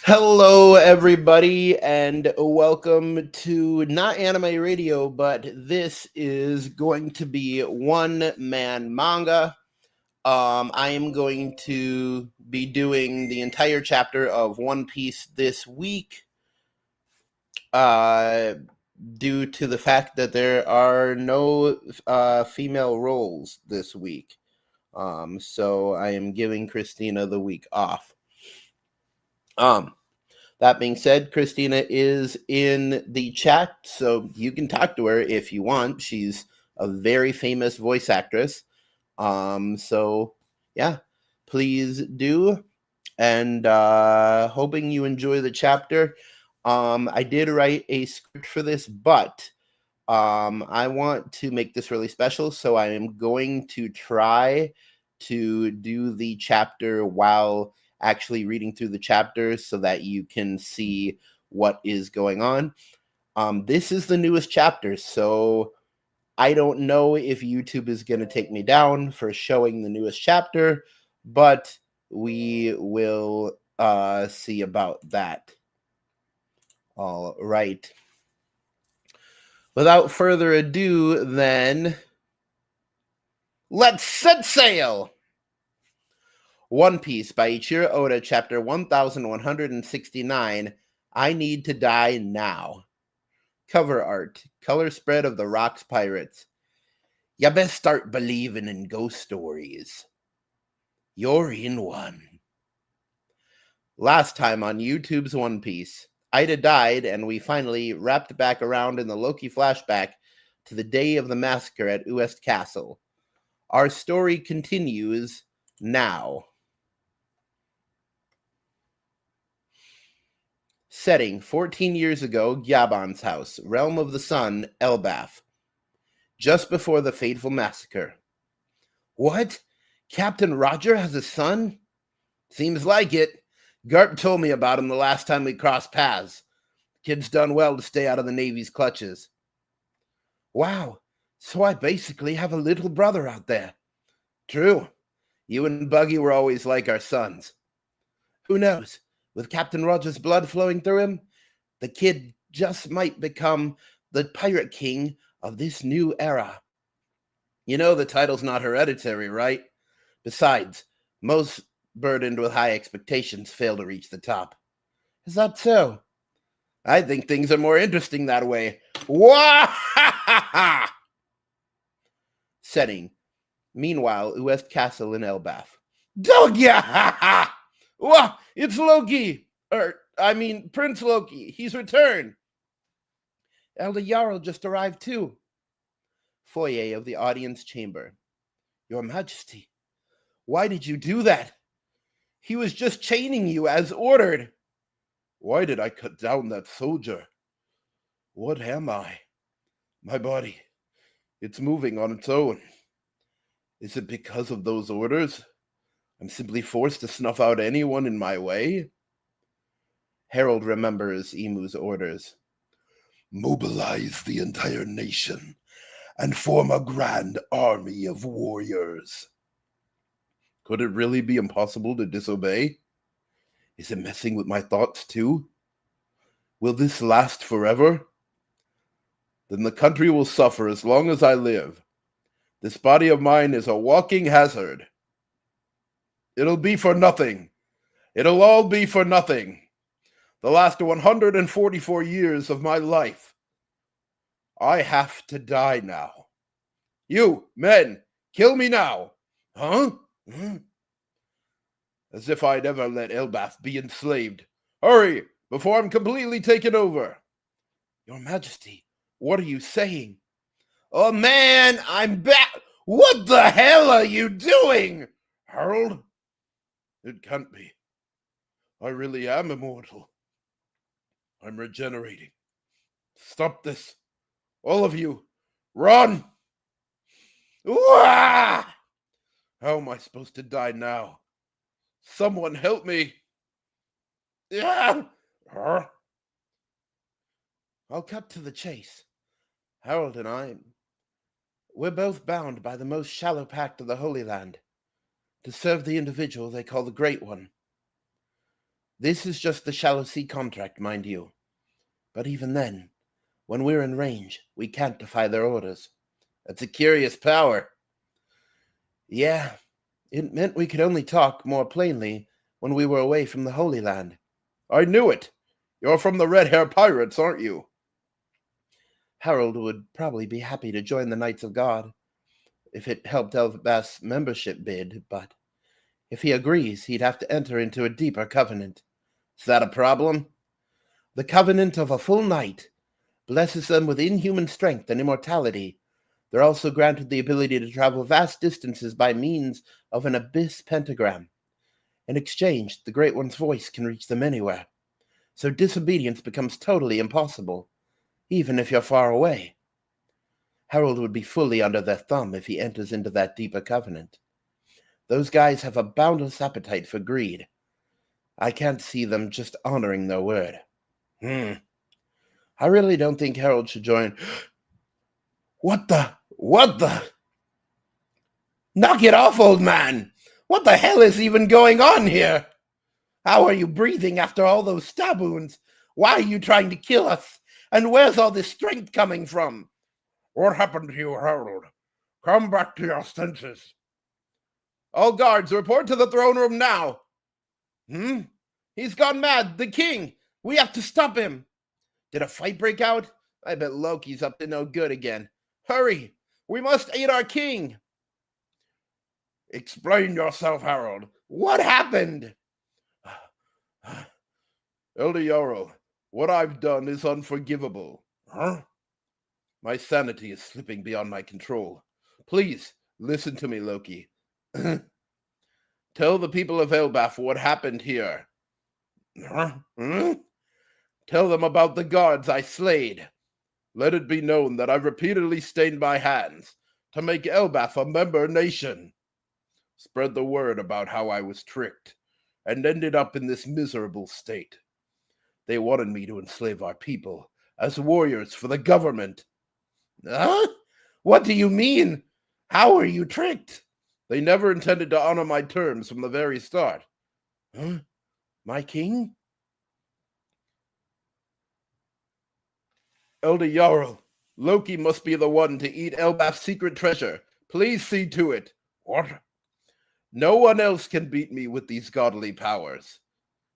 Hello, everybody, and welcome to not anime radio, but this is going to be one man manga. I am going to be doing the entire chapter of One Piece this week, uh, due to the fact that there are no female roles this week. So I am giving Christina the week off. Um, That being said, Christina is in the chat, so you can talk to her if you want. She's a very famous voice actress. So yeah, please do. And hoping you enjoy the chapter. I did write a script for this, but I want to make this really special, so I am going to try to do the chapter while actually reading through the chapters so that you can see what is going on. This is the newest chapter, so I don't know if YouTube is going to take me down for showing the newest chapter, but we will see about that. All right. Without further ado, then, let's set sail! One Piece by Ichiro Oda, chapter 1169, I Need to Die Now. Cover art, color spread of the Rocks Pirates. Ya best start believing in ghost stories. You're in one. Last time on YouTube's One Piece, Ida died, and we finally wrapped back around in the Loki flashback to the day of the massacre at Uest Castle. Our story continues now. Setting, 14 years ago, Gyaban's house, Realm of the Sun, Elbaf. Just before the fateful massacre. What? Captain Roger has a son? Seems like it. Garp told me about him the last time we crossed paths. Kid's done well to stay out of the Navy's clutches. Wow, so I basically have a little brother out there. True. You and Buggy were always like our sons. Who knows? With Captain Roger's blood flowing through him, the kid just might become the pirate king of this new era. You know the title's not hereditary, right? Besides, most burdened with high expectations fail to reach the top. Is that so? I think things are more interesting that way. Wah! Setting. Meanwhile, Uest Castle in Elbaf. Dogya! Wah! It's Loki! Prince Loki. He's returned. Elder Jarl just arrived too. Foyer of the audience chamber. Your Majesty, why did you do that? He was just chaining you as ordered. Why did I cut down that soldier? What am I? My body, it's moving on its own. Is it because of those orders? I'm simply forced to snuff out anyone in my way? Harold remembers Emu's orders. Mobilize the entire nation and form a grand army of warriors. Could it really be impossible to disobey? Is it messing with my thoughts too? Will this last forever? Then the country will suffer as long as I live. This body of mine is a walking hazard. It'll be for nothing. It'll all be for nothing. The last 144 years of my life. I have to die now. You, men, kill me now. Huh? As if I'd ever let Elbaf be enslaved. Hurry, before I'm completely taken over. Your Majesty, what are you saying? Oh man, I'm back. What the hell are you doing? Harold? It can't be. I really am immortal. I'm regenerating. Stop this. All of you, run! Wah! How am I supposed to die now? Someone help me! Yeah! I'll cut to the chase. Harold and I, we're both bound by the most shallow pact of the Holy Land, to serve the individual they call the Great One. This is just the shallow sea contract, mind you. But even then, when we're in range, we can't defy their orders. That's a curious power. Yeah, it meant we could only talk more plainly when we were away from the Holy Land. I knew it. You're from the Red Hair Pirates, aren't you? Harold would probably be happy to join the Knights of God if it helped Elbaf's membership bid, but if he agrees, he'd have to enter into a deeper covenant. Is that a problem? The covenant of a full knight blesses them with inhuman strength and immortality. They're also granted the ability to travel vast distances by means of an abyss pentagram. In exchange, the Great One's voice can reach them anywhere. So disobedience becomes totally impossible, even if you're far away. Harold would be fully under their thumb if he enters into that deeper covenant. Those guys have a boundless appetite for greed. I can't see them just honoring their word. I really don't think Harold should join. What the? Knock it off, old man! What the hell is even going on here? How are you breathing after all those stab wounds? Why are you trying to kill us? And where's all this strength coming from? What happened to you, Harold? Come back to your senses. All guards, report to the throne room now. He's gone mad. The king. We have to stop him. Did a fight break out? I bet Loki's up to no good again. Hurry. We must aid our king. Explain yourself, Harold. What happened? Elder Jarl, what I've done is unforgivable. My sanity is slipping beyond my control. Please, listen to me, Loki. Tell the people of Elbaf what happened here. Tell them about the gods I slayed. Let it be known that I've repeatedly stained my hands to make Elbaf a member nation. Spread the word about how I was tricked and ended up in this miserable state. They wanted me to enslave our people as warriors for the government. What do you mean? How were you tricked? They never intended to honor my terms from the very start. My king? Elder Jarl, Loki must be the one to eat Elbaf's secret treasure. Please see to it. What? No one else can beat me with these godly powers.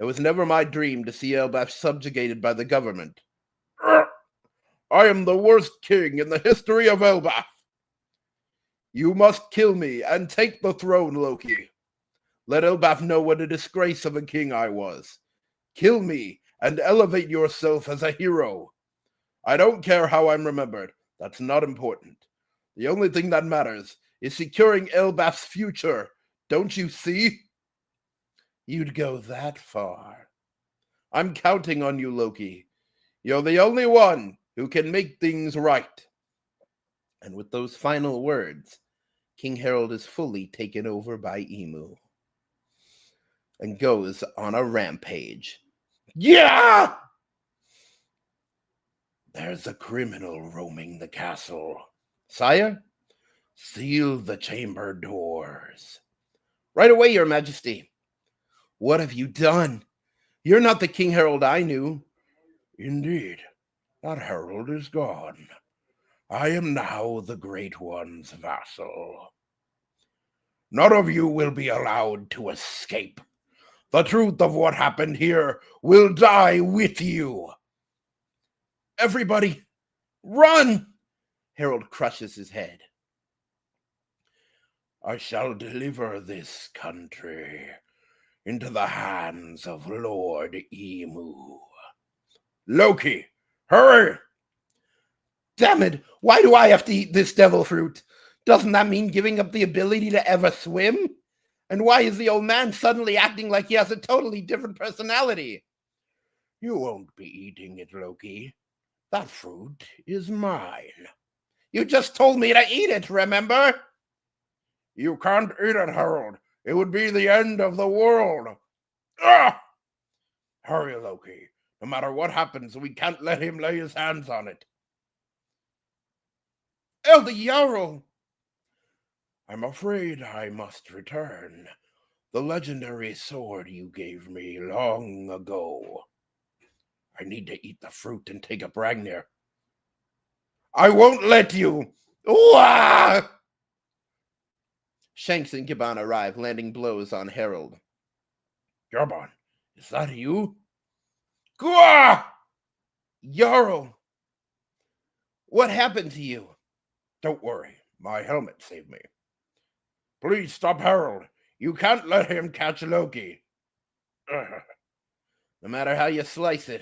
It was never my dream to see Elbaf subjugated by the government. I am the worst king in the history of Elbaf. You must kill me and take the throne, Loki. Let Elbaf know what a disgrace of a king I was. Kill me and elevate yourself as a hero. I don't care how I'm remembered. That's not important. The only thing that matters is securing Elbaf's future. Don't you see? You'd go that far. I'm counting on you, Loki. You're the only one who can make things right. And with those final words, King Harold is fully taken over by Emu and goes on a rampage. Yeah! There's a criminal roaming the castle. Sire? Seal the chamber doors. Right away, Your Majesty. What have you done? You're not the King Harold I knew. Indeed, that Harold is gone. I am now the Great One's vassal. None of you will be allowed to escape. The truth of what happened here will die with you. Everybody, run! Harold crushes his head. I shall deliver this country into the hands of Lord Emu. Loki, hurry! Damn it, why do I have to eat this devil fruit? Doesn't that mean giving up the ability to ever swim? And why is the old man suddenly acting like he has a totally different personality? You won't be eating it, Loki. That fruit is mine. You just told me to eat it, remember? You can't eat it, Harold. It would be the end of the world. Hurry, Loki. No matter what happens, we can't let him lay his hands on it. Elder Jarl! I'm afraid I must return. The legendary sword you gave me long ago. I need to eat the fruit and take up Ragnir. I won't let you! Wah! Shanks and Gibbon arrive, landing blows on Harold. Gibbon, is that you? Gah! Jarl, what happened to you? Don't worry, my helmet saved me. Please stop Harold. You can't let him catch Loki. No matter how you slice it,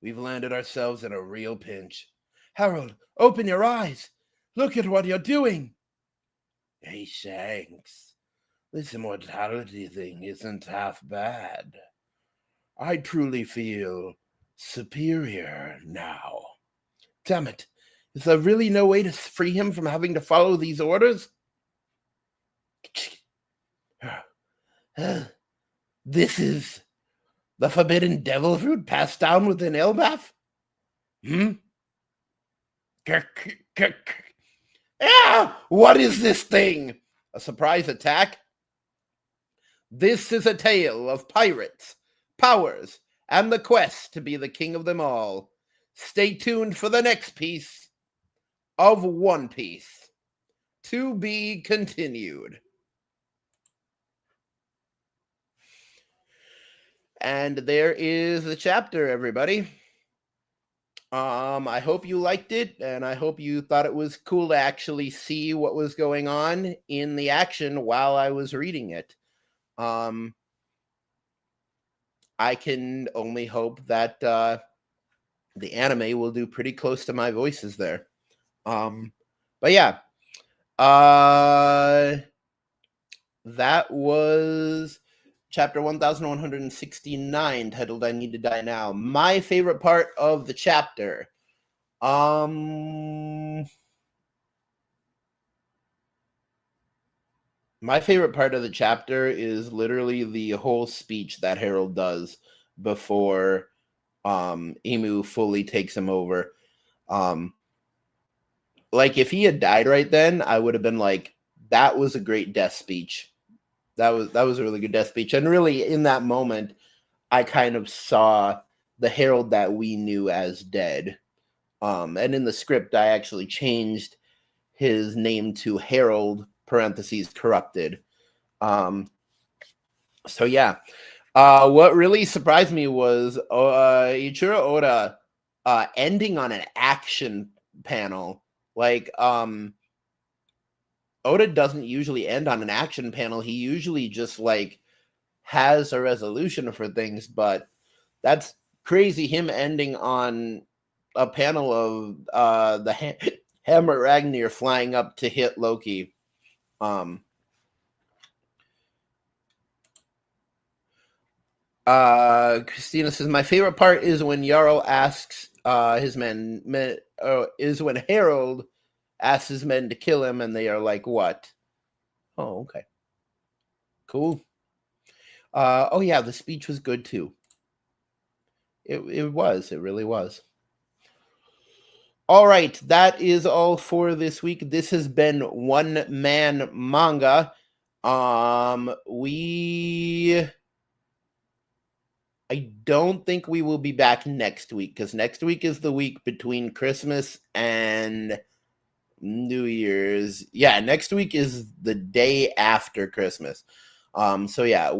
we've landed ourselves in a real pinch. Harold, open your eyes. Look at what you're doing. Hey, Shanks, this immortality thing isn't half bad. I truly feel superior now. Damn it. Is there really no way to free him from having to follow these orders? This is the forbidden devil fruit passed down within Elbaf? What is this thing? A surprise attack? This is a tale of pirates, powers, and the quest to be the king of them all. Stay tuned for the next piece of One Piece. To be continued. And there is the chapter, everybody. I hope you liked it, and I hope you thought it was cool to actually see what was going on in the action while I was reading it. I can only hope that the anime will do pretty close to my voices there. But yeah, that was chapter 1169, titled I Need to Die Now. My favorite part of the chapter. My favorite part of the chapter is literally the whole speech that Harold does before Emu fully takes him over. Like, if he had died right then, I would have been like, that was a great death speech. That was a really good death speech. And really, in that moment, I kind of saw the Harold that we knew as dead. And in the script, I actually changed his name to Harold, parentheses, corrupted. So yeah. What really surprised me was Ichiro Oda ending on an action panel. Like, Oda doesn't usually end on an action panel. He usually just like has a resolution for things, but that's crazy. Him ending on a panel of the Hammer Ragnir flying up to hit Loki. Christina says, my favorite part is when Jarl asks his men is when Harold asks his men to kill him, and they are like, what? Oh, okay. Cool. Oh, yeah, the speech was good, too. It was. It really was. All right, that is all for this week. This has been One Man Manga. I don't think we will be back next week, because next week is the week between Christmas and New Year's. Yeah, next week is the day after Christmas. So yeah,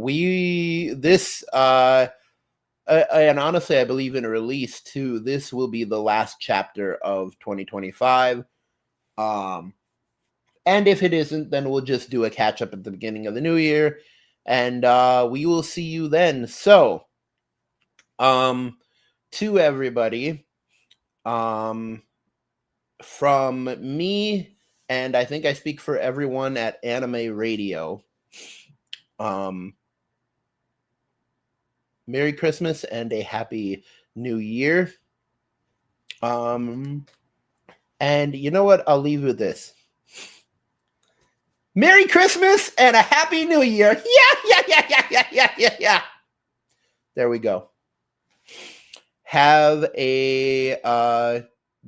and honestly, I believe in a release too. This will be the last chapter of 2025. And if it isn't, then we'll just do a catch up at the beginning of the new year, and we will see you then. So, to everybody, from me, and I think I speak for everyone at Anime Radio, Merry Christmas and a Happy New Year. And you know what? I'll leave you with this. Merry Christmas and a Happy New Year. Yeah. There we go. Have a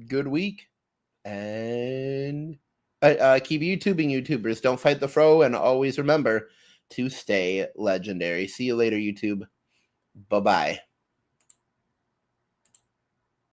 good week, and keep YouTubing, YouTubers. Don't fight the fro, and always remember to stay legendary. See you later, YouTube. Bye-bye.